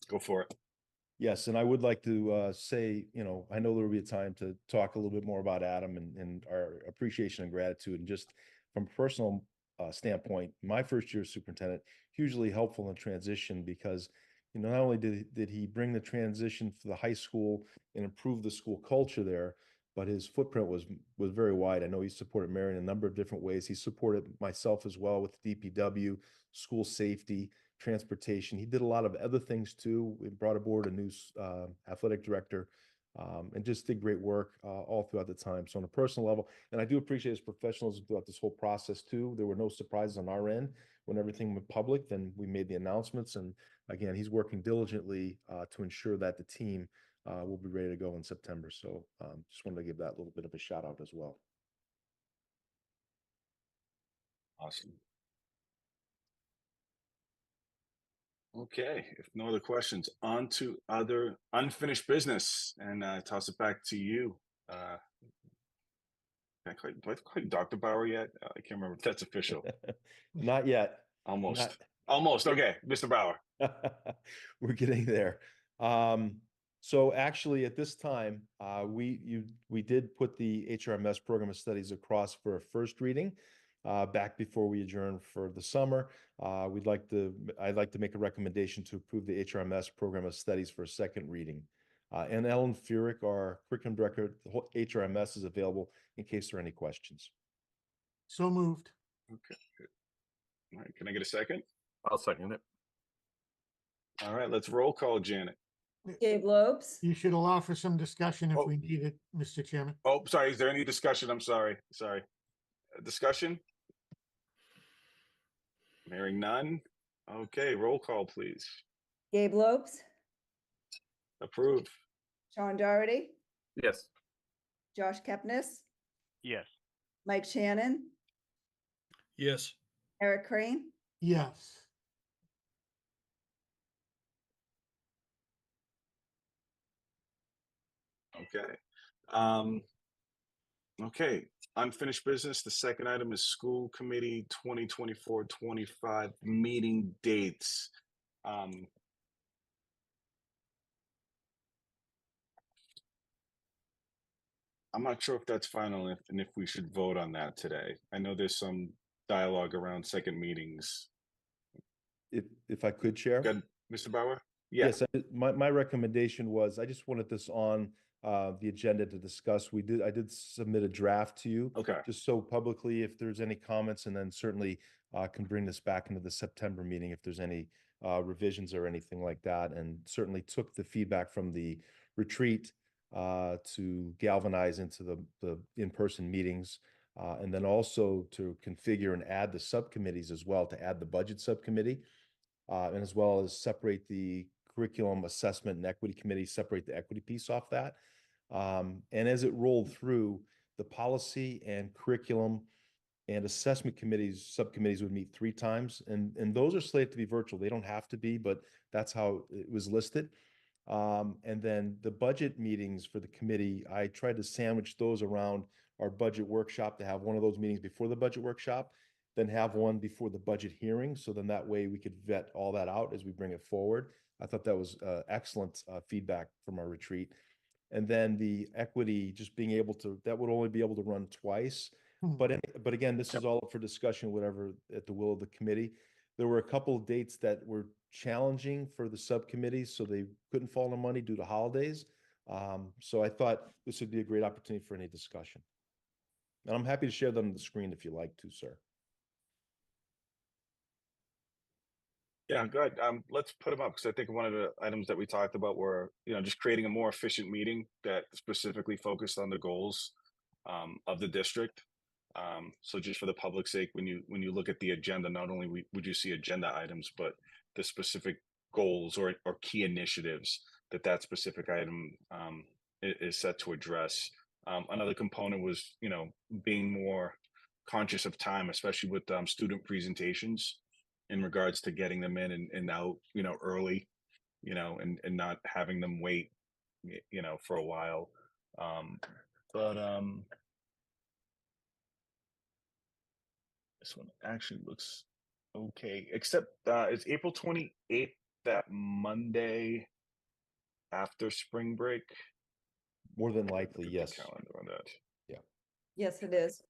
Go for it. Yes, and I would like to say, I know there will be a time to talk a little bit more about Adam and our appreciation and gratitude. And just from a personal standpoint, my first year as superintendent, hugely helpful in transition because, not only did he bring the transition for the high school and improve the school culture there, but his footprint was very wide. I know he supported Mary in a number of different ways. He supported myself as well with DPW, school safety, transportation. He did a lot of other things too. We brought aboard a new athletic director and just did great work all throughout the time. So on a personal level, and I do appreciate his professionalism throughout this whole process too. There were no surprises on our end when everything went public. Then we made the announcements, and again, he's working diligently to ensure that the team will be ready to go in September. So just wanted to give that little bit of a shout out as well. Awesome. Okay, if no other questions, on to other unfinished business, and toss it back to you. Do I call you Dr. Bauer yet? I can't remember if that's official. Not yet. Almost. Almost. Okay, Mr. Bauer. We're getting there. So actually, at this time, we did put the HRMS program of studies across for a first reading back before we adjourn for the summer. I'd like to make a recommendation to approve the HRMS program of studies for a second reading. And Ellen Furyk, our curriculum director, the whole HRMS is available in case there are any questions. So moved. Okay, good. All right, can I get a second? I'll second it. All right, let's roll call, Janet. Gabe Lopes, You should allow for some discussion if Oh. we need it, Mr. Chairman. Oh, sorry. Is there any discussion? I'm sorry. Discussion? Hearing none. Okay, roll call, please. Gabe Lopes, Approve. Sean Doherty, Yes. Josh Kepnes, Yes. Mike Shannon, Yes. Eric Crane, Yes. Okay. Okay, unfinished business. The second item is school committee 2024-25 meeting dates. I'm not sure if that's final and if we should vote on that today. I know there's some dialogue around second meetings. If I could, Chair. Good, Mr. Bauer? Yeah. Yes, my recommendation was I just wanted this on the agenda to discuss. I did submit a draft to you. Okay. Just so publicly, if there's any comments, and then certainly can bring this back into the September meeting if there's any revisions or anything like that. And certainly took the feedback from the retreat to galvanize into the in-person meetings. And then also to configure and add the subcommittees as well, to add the budget subcommittee. And as well as separate the curriculum assessment and equity committee, separate the equity piece off that. And as it rolled through, the policy and curriculum and assessment committees, subcommittees would meet 3 times. And those are slated to be virtual. They don't have to be, but that's how it was listed. And then the budget meetings for the committee, I tried to sandwich those around our budget workshop, to have one of those meetings before the budget workshop, then have one before the budget hearing. So then that way we could vet all that out as we bring it forward. I thought that was excellent feedback from our retreat. And then the equity, just being able to, that would only be able to run twice. But again, this is all up for discussion, whatever, at the will of the committee. There were a couple of dates that were challenging for the subcommittees, so they couldn't fall on money due to holidays. So I thought this would be a great opportunity for any discussion. And I'm happy to share them on the screen if you like to, sir. Yeah, good. Let's put them up, because I think one of the items that we talked about were, just creating a more efficient meeting that specifically focused on the goals of the district. So just for the public's sake, when you look at the agenda, not only would you see agenda items, but the specific goals or key initiatives that specific item is set to address. Another component was, being more conscious of time, especially with student presentations, in regards to getting them in and out, early, and not having them wait, for a while. This one actually looks okay, except it's April 28th that Monday after spring break? More than likely, Look at the yes. calendar on that. Yes, it is.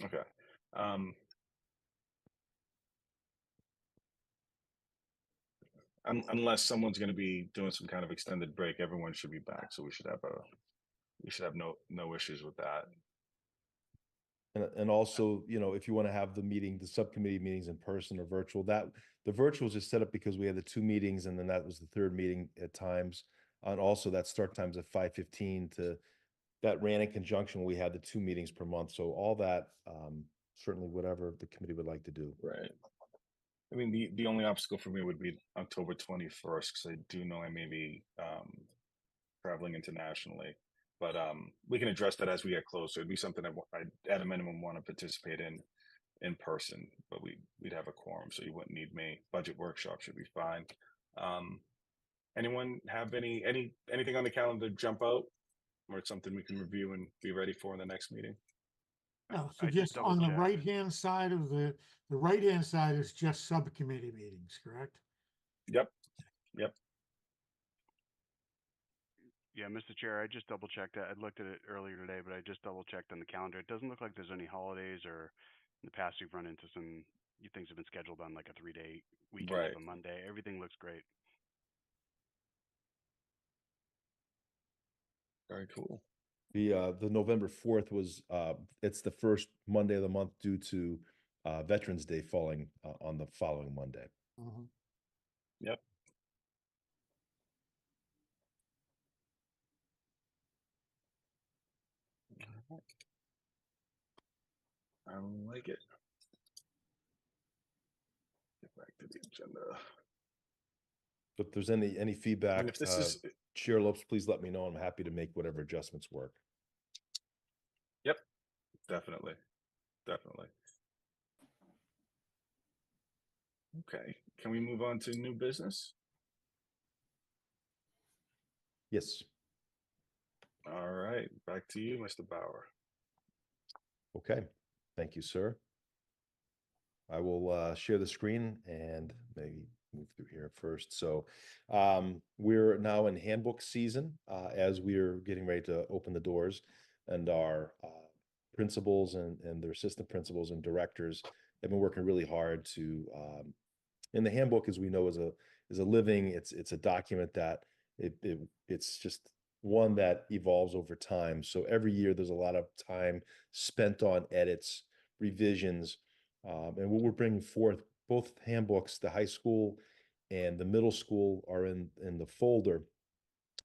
Okay. Unless someone's going to be doing some kind of extended break, everyone should be back. So we should have no issues with that. And also, you know, if you want to have the subcommittee meetings in person or virtual, the virtual is just set up because we had the 2 meetings and then that was the 3rd meeting at times. And also that start times at 5:15 that ran in conjunction when we had the 2 meetings per month. So all that, certainly whatever the committee would like to do. Right. I mean, the only obstacle for me would be October 21st, because I do know I may be traveling internationally. But we can address that as we get closer. It'd be something I'd at a minimum want to participate in person, but we'd have a quorum, so you wouldn't need me. Budget workshop should be fine. Anyone have anything on the calendar jump out, or it's something we can review and be ready for in the next meeting? No, so I just just on the double-checked. right-hand side of the right-hand side is just subcommittee meetings, correct? Yep. Yeah, Mr. Chair, I just double checked that. I looked at it earlier today, but I just double checked on the calendar. It doesn't look like there's any holidays, or in the past we've run into some things have been scheduled on like a 3-day weekend Right. of a Monday. Everything looks great. Very cool. The November 4th was, it's the first Monday of the month due to Veterans Day falling on the following Monday. Mhm. Yep. I like it. Get back to the agenda. If there's any feedback, And if this is, Chair Lopes, please let me know. I'm happy to make whatever adjustments work. yep, definitely. Okay, can we move on to new business? Yes. All right, back to you, Mr. Bauer. Okay. Thank you, sir. I will share the screen and maybe move through here first. So we're now in handbook season as we're getting ready to open the doors, and our principals and their assistant principals and directors have been working really hard to in the handbook, as we know, is a living, it's a document that it's just one that evolves over time. So every year there's a lot of time spent on edits, revisions, and what we're bringing forth, both handbooks, the high school and the middle school, are in the folder,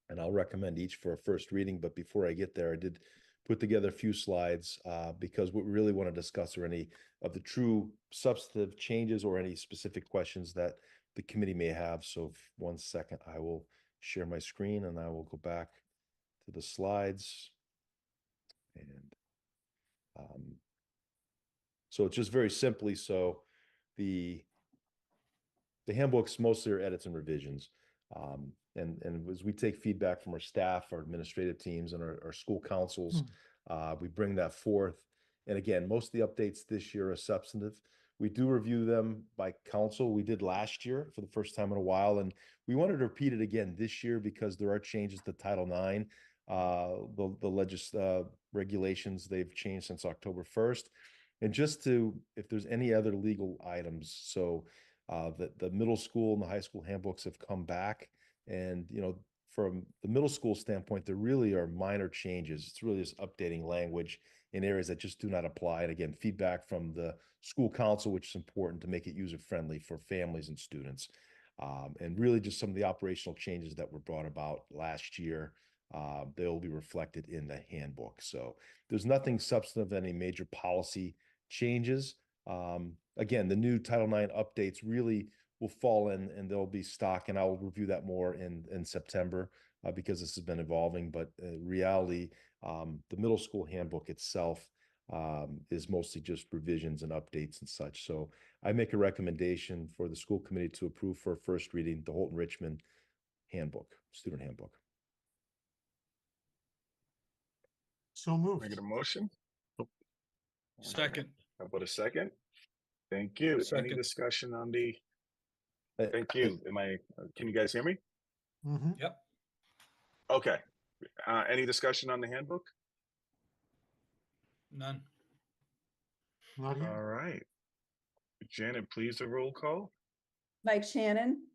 and I'll recommend each for a first reading. But before I get there, I did put together a few slides because what we really want to discuss are any of the true substantive changes or any specific questions that the committee may have. So 1 second, I will share my screen and I will go back to the slides. And so it's just very simply, so the handbooks mostly are edits and revisions. And as we take feedback from our staff, our administrative teams, and our school councils, we bring that forth. And again, most of the updates this year are substantive. We do review them by council. We did last year for the first time in a while, and we wanted to repeat it again this year because there are changes to Title IX. The regulations, they've changed since October 1st. And just if there's any other legal items, so the middle school and the high school handbooks have come back, and from the middle school standpoint, there really are minor changes. It's really just updating language in areas that just do not apply. And again, feedback from the school council, which is important to make it user friendly for families and students. And really just some of the operational changes that were brought about last year. They'll be reflected in the handbook. So there's nothing substantive, any major policy changes. Again, the new Title IX updates really will fall in, and they'll be stock, and I'll review that more in September because this has been evolving. But reality, the middle school handbook itself is mostly just revisions and updates and such. So I make a recommendation for the school committee to approve for first reading the Holton Richmond handbook, student handbook. So Can I moved. get a motion? Second. How about a second? Thank you. Any Second. discussion on the Thank you. Can you guys hear me? Mhm. Yep. Okay. Any discussion on the handbook? None. Not here. All right. Janet, please a roll call. Mike Shannon,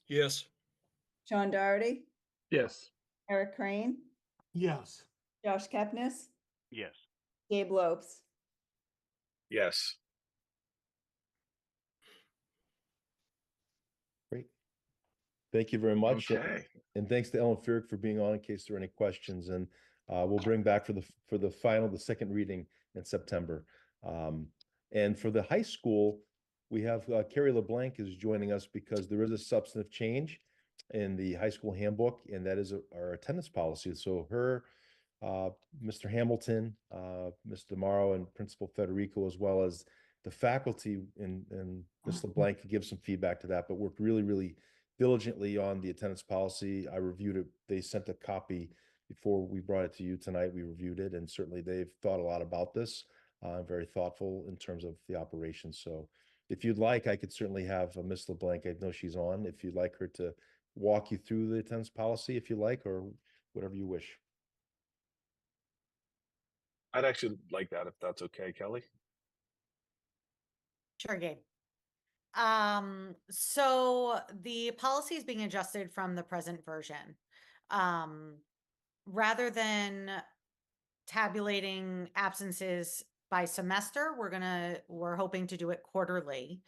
Yes. Sean Doherty, Yes. Eric Crane, Yes. Josh Kepnes, Yes. Gabe Lopes. Yes. Great. Thank you very much. Okay. And thanks to Ellen Furyk for being on in case there are any questions. And we'll bring back for the second reading in September. And for the high school, we have Carrie LeBlanc is joining us because there is a substantive change in the high school handbook, and that is our attendance policy. So Mr. Hamilton, Ms. DeMauro, and Principal Federico, as well as the faculty and Ms. LeBlanc could give some feedback to that, but worked really, really diligently on the attendance policy. I reviewed it. They sent a copy before we brought it to you tonight. We reviewed it, and certainly they've thought a lot about this. Very thoughtful in terms of the operation. So if you'd like, I could certainly have Ms. LeBlanc, I know she's on, if you'd like her to walk you through the attendance policy, if you like, or whatever you wish. I'd actually like that if that's okay, Kelly. Sure, Gabe. So the policy is being adjusted from the present version. Rather than tabulating absences by semester, we're hoping to do it quarterly,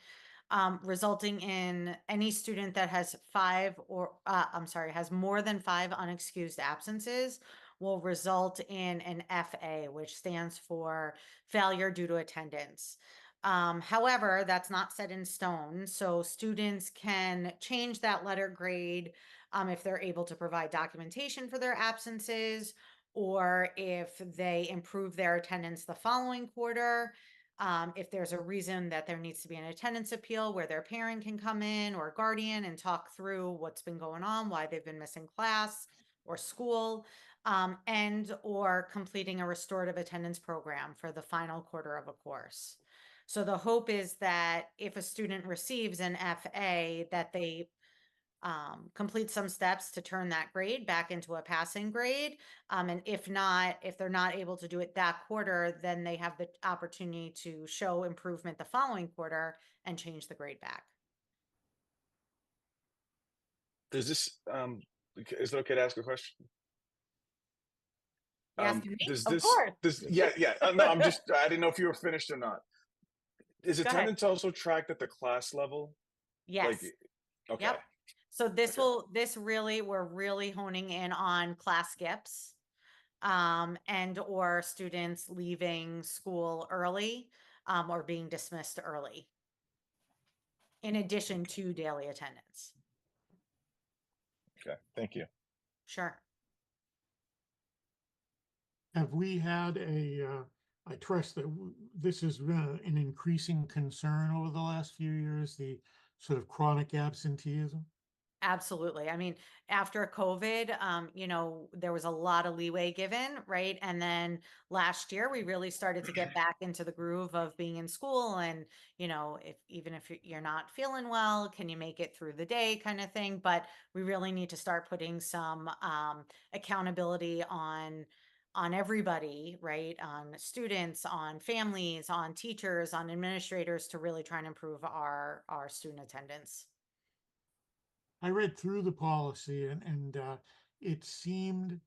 resulting in any student that has has more than 5 unexcused absences will result in an FA, which stands for failure due to attendance. However, that's not set in stone, so students can change that letter grade if they're able to provide documentation for their absences, or if they improve their attendance the following quarter. If there's a reason that there needs to be an attendance appeal where their parent can come in or guardian and talk through what's been going on, why they've been missing class or school, and or completing a restorative attendance program for the final quarter of a course. So the hope is that if a student receives an FA, that they complete some steps to turn that grade back into a passing grade. And if they're not able to do it that quarter, then they have the opportunity to show improvement the following quarter and change the grade back. Does this, is it okay to ask a question? You asking me? Does Of this, course. yeah. No, I didn't know if you were finished or not. Is Go ahead. attendance also tracked at the class level? Yes. Okay. Yep. So Okay. we're really honing in on class skips, and or students leaving school early, or being dismissed early, in addition to daily attendance. Okay, thank you. Sure. Have we had I trust that this has been an increasing concern over the last few years, the sort of chronic absenteeism? Absolutely. I mean, after COVID, there was a lot of leeway given, right? And then last year, we really started to get back into the groove of being in school. And, if you're not feeling well, can you make it through the day kind of thing? But we really need to start putting some accountability on everybody, right? On students, on families, on teachers, on administrators to really try and improve our student attendance. I read through the policy and it seemed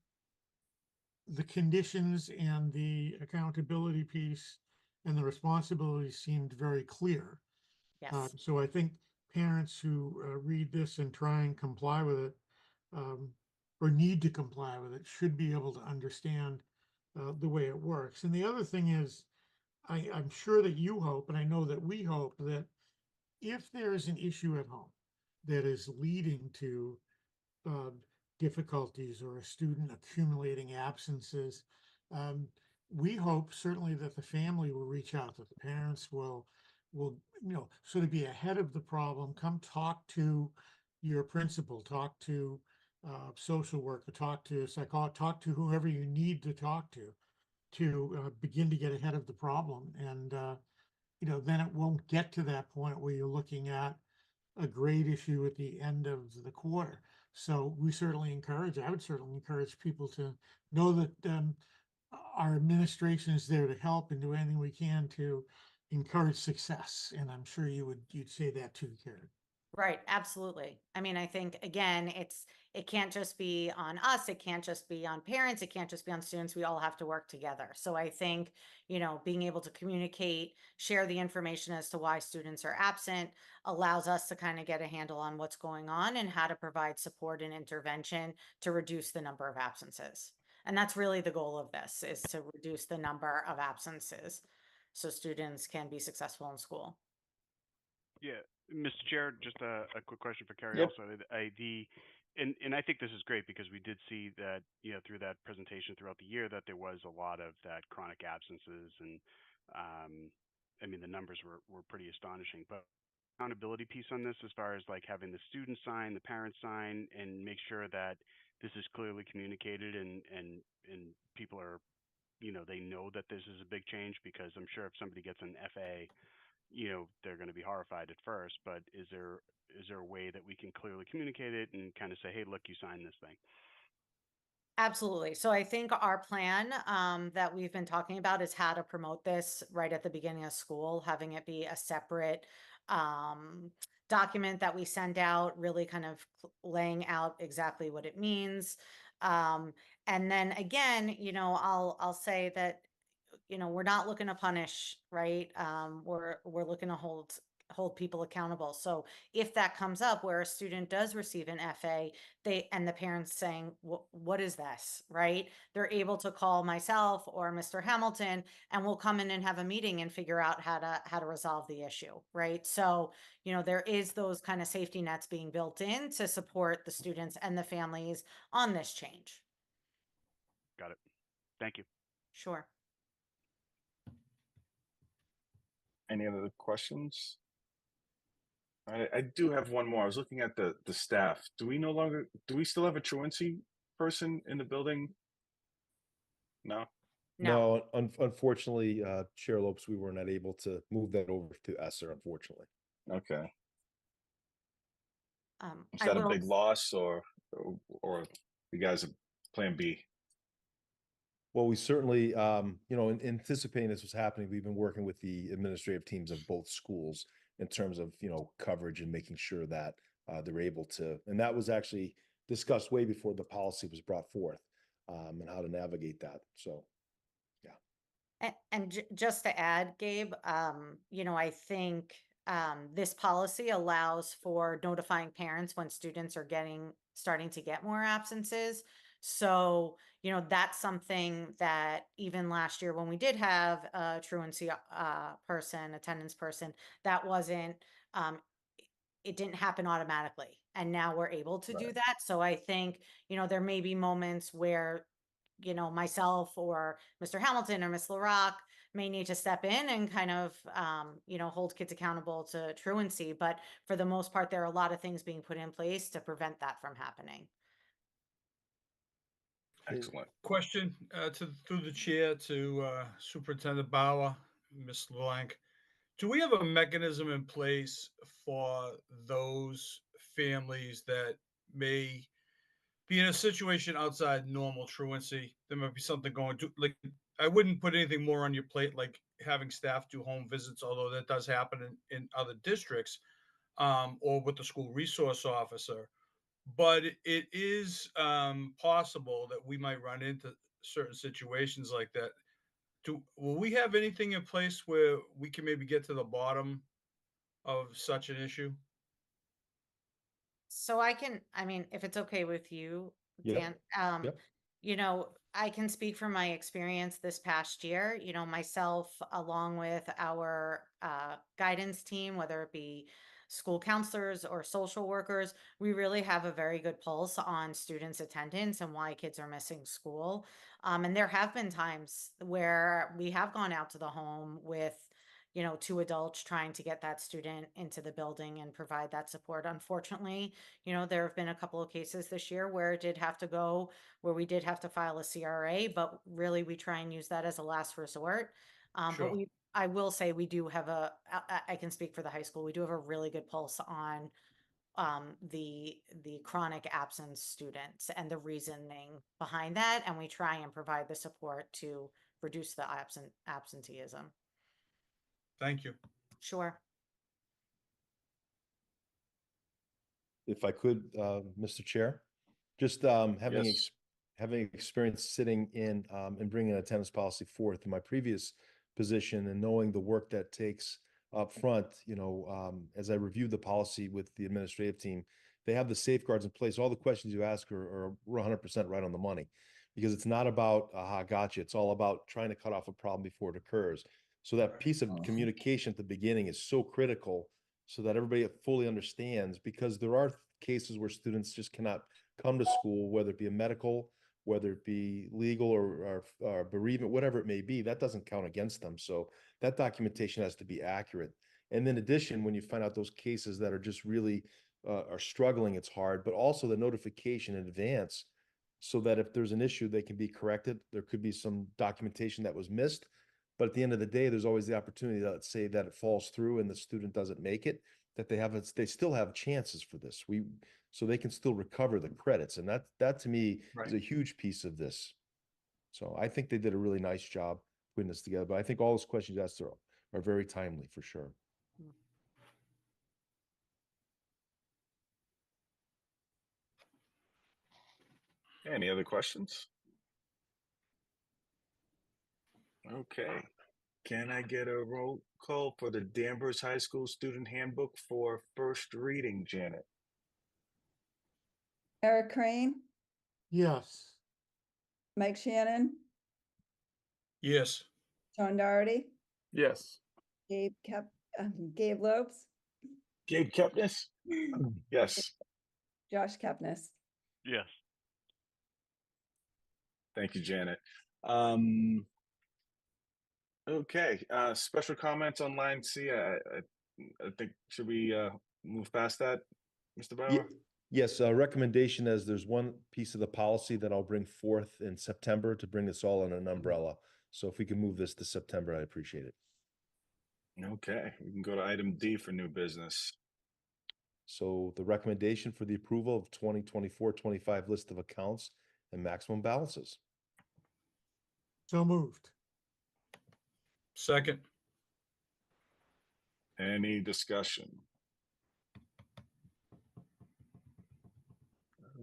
the conditions and the accountability piece and the responsibility seemed very clear. Yes. So I think parents who read this and try and comply with it, or need to comply with it, should be able to understand the way it works. And the other thing is, I'm sure that you hope, and I know that we hope, that if there is an issue at home that is leading to uh, difficulties or a student accumulating absences, we hope certainly that the family will reach out, that the parents will sort of be ahead of the problem. Come talk to your principal, talk to social worker, talk to psychologist, talk to whoever you need to talk to begin to get ahead of the problem. And then it won't get to that point where you're looking at a grade issue at the end of the quarter. So we certainly encourage, I would certainly encourage people to know that our administration is there to help and do anything we can to encourage success. And I'm sure you'd say that too, Karen. Right, absolutely. I mean, I think again, it can't just be on us, it can't just be on parents, it can't just be on students. We all have to work together. So I think, being able to communicate, share the information as to why students are absent allows us to kind of get a handle on what's going on and how to provide support and intervention to reduce the number of absences. And that's really the goal of this, is to reduce the number of absences so students can be successful in school. Yeah, Mr. Chair, just a quick question for Carrie Yep. also. And I think this is great because we did see that, through that presentation throughout the year that there was a lot of that chronic absences and, I mean, the numbers were pretty astonishing. But accountability piece on this as far as like having the students sign, the parents sign, and make sure that this is clearly communicated and people are, they know that this is a big change, because I'm sure if somebody gets an FA, they're going to be horrified at first, but is there a way that we can clearly communicate it and kind of say, hey, look, you signed this thing? Absolutely. So I think our plan that we've been talking about is how to promote this right at the beginning of school, having it be a separate document that we send out, really kind of laying out exactly what it means. And then again, I'll say that we're not looking to punish, right? We're looking to hold people accountable. So if that comes up where a student does receive an FA, and the parents saying, what is this, right? They're able to call myself or Mr. Hamilton, and we'll come in and have a meeting and figure out how to resolve the issue, right? So, there is those kind of safety nets being built in to support the students and the families on this change. Got it. Thank you. Sure. Any other questions? I do have one more. I was looking at the staff. Do we still have a truancy person in the building? No? No. Unfortunately, Chair Lopes, we were not able to move that over to Esser, unfortunately. Okay. Is I that a will big loss or you guys have plan B? Well, we certainly, in anticipating this was happening, we've been working with the administrative teams of both schools in terms of, coverage and making sure that they're able to, and that was actually discussed way before the policy was brought forth, and how to navigate that. So, yeah. And just to add, Gabe, I think this policy allows for notifying parents when students are starting to get more absences. So, that's something that even last year when we did have a truancy attendance person, that wasn't, it didn't happen automatically. And now we're able to do Right. that. So I think, there may be moments where myself or Mr. Hamilton or Miss LaRock may need to step in and kind of, hold kids accountable to truancy. But for the most part, there are a lot of things being put in place to prevent that from happening. Excellent. Question through the chair to Superintendent Bauer, Ms. LeBlanc. Do we have a mechanism in place for those families that may be in a situation outside normal truancy? There might be something going to, like, I wouldn't put anything more on your plate, like having staff do home visits, although that does happen in other districts, or with the school resource officer. But it is possible that we might run into certain situations like that. Will we have anything in place where we can maybe get to the bottom of such an issue? So I mean, if it's okay with you, Yep. Dan, Yep. I can speak from my experience this past year, myself, along with our guidance team, whether it be school counselors or social workers, we really have a very good pulse on students' attendance and why kids are missing school. And there have been times where we have gone out to the home with, two adults trying to get that student into the building and provide that support. Unfortunately, there have been a couple of cases this year where it did have to go, where we did have to file a CRA, but really we try and use that as a last resort. Sure. I will say we do have I can speak for the high school. We do have a really good pulse on the chronic absence students and the reasoning behind that, and we try and provide the support to reduce the absenteeism. Thank you. Sure. If I could, Mr. Chair, just Yes. having experience sitting in and bringing an attendance policy forth in my previous position and knowing the work that takes up front, as I reviewed the policy with the administrative team, they have the safeguards in place. All the questions you ask are 100% right on the money, because it's not about aha, gotcha. It's all about trying to cut off a problem before it occurs. So that piece of communication at the beginning is so critical, so that everybody fully understands, because there are cases where students just cannot come to school, whether it be a medical, whether it be legal or bereavement, whatever it may be, that doesn't count against them. So that documentation has to be accurate. And in addition, when you find out those cases that are just really are struggling, it's hard, but also the notification in advance, so that if there's an issue, they can be corrected. There could be some documentation that was missed, but at the end of the day, there's always the opportunity that, let's say that it falls through and the student doesn't make it, that they still have chances for this. So they can still recover the credits. And that to me is a huge piece of this. So I think they did a really nice job putting this together, but I think all those questions asked are very timely for sure. Any other questions? Okay. Can I get a roll call for the Danvers High School Student Handbook for first reading, Janet? Eric Crane, Yes. Mike Shannon, Yes. Sean Doherty, Yes. Gabe Lopes, Gabe Kepnes? Yes. Josh Kepnes. Yes. Thank you, Janet. Okay, special comments on line C. I think, should we move past that, Mr. Bauer? Yes, recommendation as there's one piece of the policy that I'll bring forth in September to bring this all in an umbrella. So if we can move this to September, I appreciate it. Okay, we can go to item D for new business. So the recommendation for the approval of 2024-25 list of accounts and maximum balances. So moved. Second. Any discussion?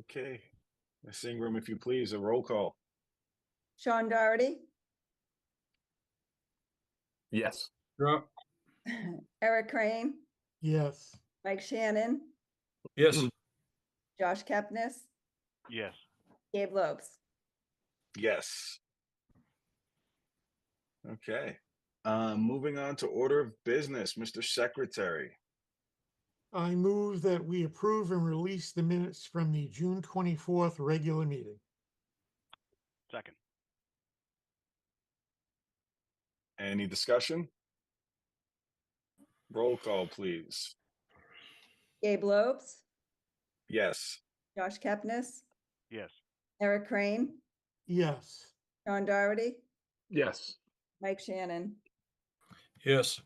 Okay, sing room, if you please, a roll call. Sean Doherty, Yes. Yeah. Eric Crane, Yes. Mike Shannon, Yes. Josh Kepnes, Yes. Gabe Lopes. Yes. Okay, moving on to order of business, Mr. Secretary. I move that we approve and release the minutes from the June 24th regular meeting. Second. Any discussion? Roll call, please. Gabe Lopes, Yes. Josh Kepnes, Yes. Eric Crane, Yes. Sean Doherty, Yes. Mike Shannon. Yes.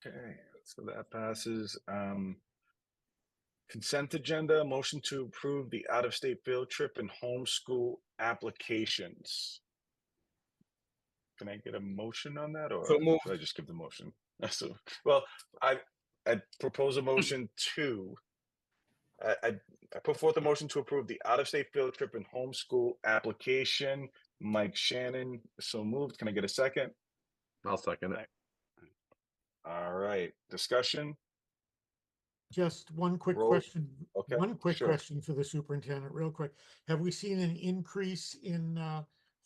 Okay, so that passes. Consent agenda, motion to approve the out-of-state field trip and homeschool applications. Can I get a motion on that, or So moved. should I just give the motion? So, well, I propose a motion to, I put forth a motion to approve the out-of-state field trip and homeschool application. Mike Shannon, so moved. Can I get a second? I'll second it. All right, discussion? Just one quick Roll. question. Okay, One quick sure. question for the superintendent, real quick. Have we seen an increase in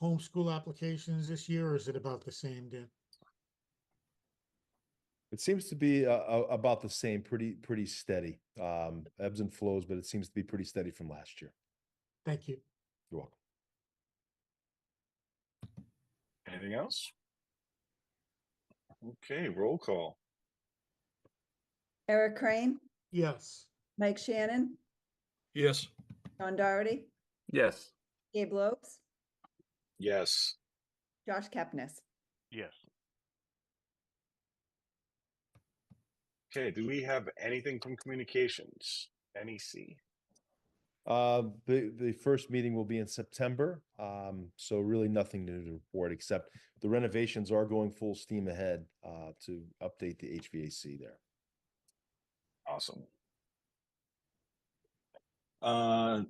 homeschool applications this year, or is it about the same, Dan? It seems to be about the same, pretty steady, ebbs and flows, but it seems to be pretty steady from last year. Thank you. You're welcome. Anything else? Okay, roll call. Eric Crane, Yes. Mike Shannon, Yes. Sean Doherty, Yes. Gabe Lopes, Yes. Josh Kepnes. Yes. Okay, do we have anything from communications? NEC? The first meeting will be in September, so really nothing new to report, except the renovations are going full steam ahead, to update the HVAC there. Awesome.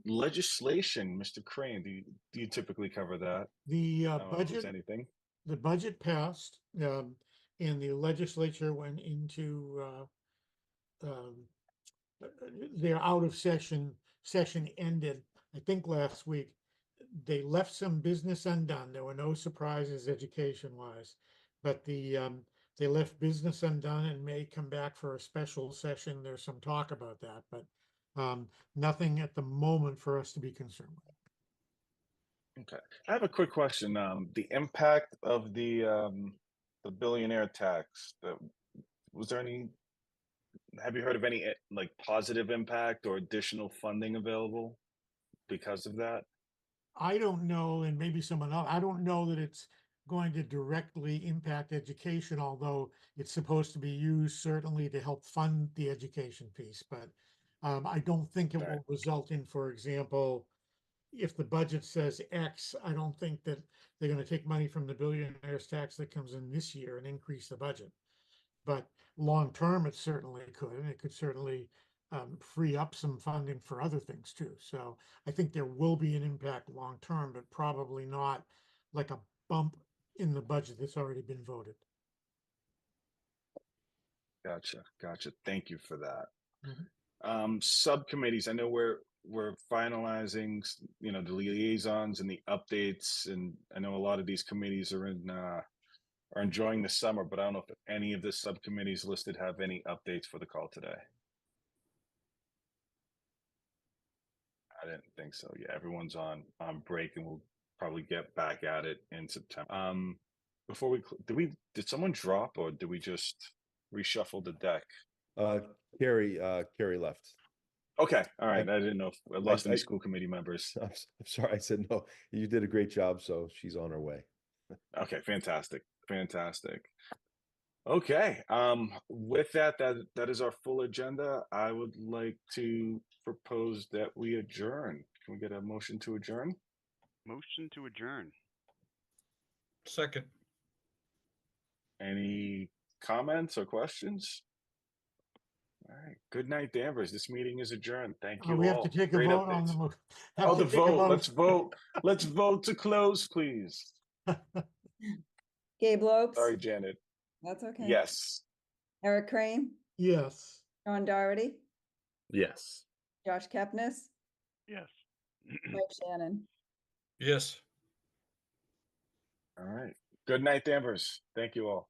Legislation, Mr. Crane, do you typically cover that? The I don't know if there's budget, anything. the budget passed, and the legislature went into, their out of session ended, I think last week. They left some business undone. There were no surprises education wise. But they left business undone and may come back for a special session. There's some talk about that, but nothing at the moment for us to be concerned with. Okay, I have a quick question. The impact of the billionaire tax. Was there any? Have you heard of any like positive impact or additional funding available because of that? I don't know, and maybe someone else, I don't know that it's going to directly impact education, although it's supposed to be used certainly to help fund the education piece, but I don't think it Okay. will result in, for example, if the budget says X, I don't think that they're gonna take money from the billionaire's tax that comes in this year and increase the budget. But long-term, it certainly could, and it could certainly free up some funding for other things too. So I think there will be an impact long-term, but probably not like a bump in the budget that's already been voted. Gotcha. Thank you for that. Mhm. Subcommittees, I know we're finalizing, the liaisons and the updates, and I know a lot of these committees are enjoying the summer, but I don't know if any of the subcommittees listed have any updates for the call today. I didn't think so. Yeah, everyone's on break, and we'll probably get back at it in September. Before did someone drop, or did we just reshuffle the deck? Carrie left. Okay, all right. I didn't know if I lost any I- school committee members. I'm sorry, I said no. You did a great job, so she's on her way. Okay, fantastic. Okay, with that is our full agenda. I would like to propose that we adjourn. Can we get a motion to adjourn? Motion to adjourn. Second. Any comments or questions? All right. Good night, Danvers. This meeting is adjourned. Thank you We have all. to take a Great vote on updates. the. Oh, the vote. Let's vote. Let's vote to close, please. Gabe Lopes? Sorry, Janet. That's okay. Yes. Eric Crane? Yes. Sean Doherty? Yes. Josh Kepnes? Yes. Mike Shannon? Yes. All right. Good night, Danvers. Thank you all.